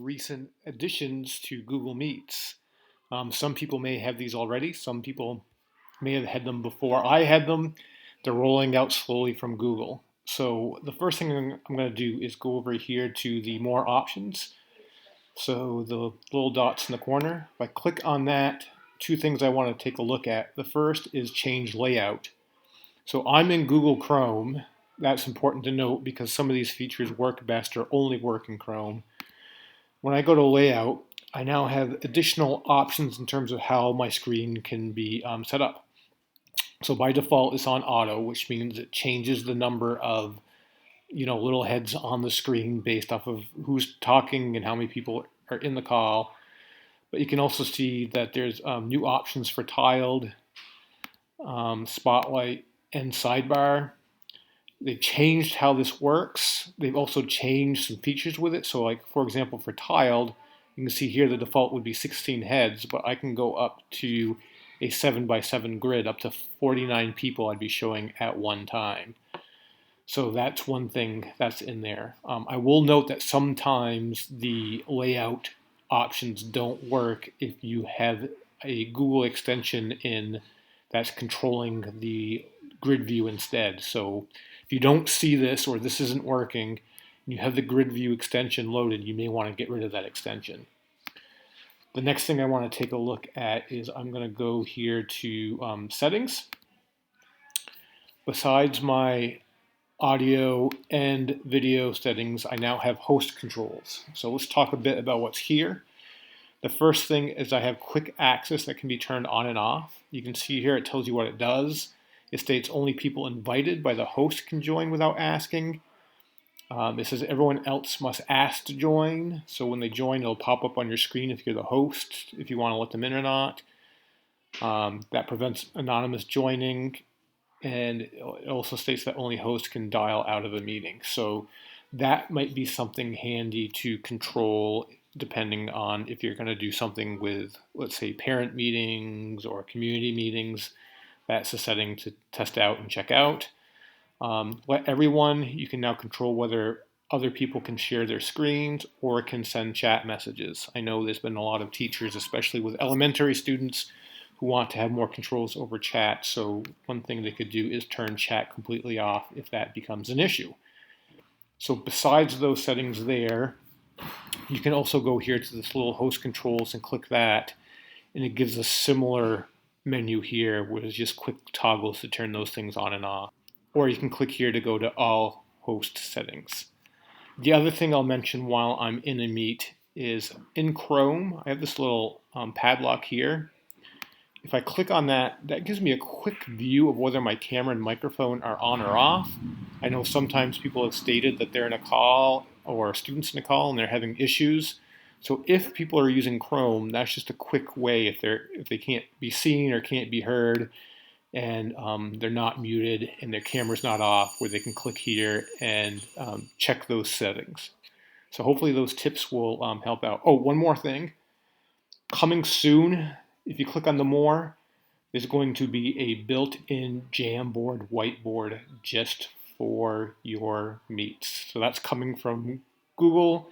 recent additions to Google Meets. Some people may have these already. Some people may have had them before I had them. They're rolling out slowly from Google. So the first thing I'm going to do is go over here to the more options. So the little dots in the corner. If I click on that, two things I want to take a look at. The first is change layout. So I'm in Google Chrome. That's important to note because some of these features work best or only work in Chrome. When I go to layout, I now have additional options in terms of how my screen can be set up. So by default, it's on auto, which means it changes the number of little heads on the screen based off of who's talking and how many people are in the call. But you can also see that there's new options for tiled, spotlight, and sidebar. They've changed how this works. They've also changed some features with it. So like, for example, for tiled, you can see here the default would be 16 heads, but I can go up to a 7x7 grid, up to 49 people I'd be showing at one time. So that's one thing that's in there. I will note that sometimes the layout options don't work if you have a Google extension in that's controlling the grid view instead. So if you don't see this or this isn't working, and you have the grid view extension loaded, you may want to get rid of that extension. The next thing I want to take a look at is I'm going to go here to settings. Besides my audio and video settings, I now have host controls. So let's talk a bit about what's here. The first thing is I have quick access that can be turned on and off. You can see here it tells you what it does. It states only people invited by the host can join without asking. It says everyone else must ask to join. So when they join, it'll pop up on your screen if you're the host, if you want to let them in or not. That prevents anonymous joining. And it also states that only hosts can dial out of a meeting. So that might be something handy to control depending on if you're going to do something with, let's say, parent meetings or community meetings. That's a setting to test out and check out. Let everyone, you can now control whether other people can share their screens or can send chat messages. I know there's been a lot of teachers, especially with elementary students, who want to have more controls over chat. So one thing they could do is turn chat completely off if that becomes an issue. So besides those settings there, you can also go here to this little host controls and click that, and it gives a similar menu here where there's just quick toggles to turn those things on and off. Or you can click here to go to all host settings. The other thing I'll mention while I'm in a meet is in Chrome, I have this little padlock here. If I click on that, that gives me a quick view of whether my camera and microphone are on or off. I know sometimes people have stated that they're in a call or students in a call and they're having issues. So if people are using Chrome, that's just a quick way if they can't be seen or can't be heard and they're not muted and their camera's not off, where they can click here and check those settings. So hopefully those tips will help out. Oh, one more thing. Coming soon, if you click on the more, there's going to be a built-in Jamboard whiteboard just for your meets. So that's coming from Google,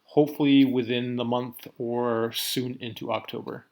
hopefully within the month or soon into October.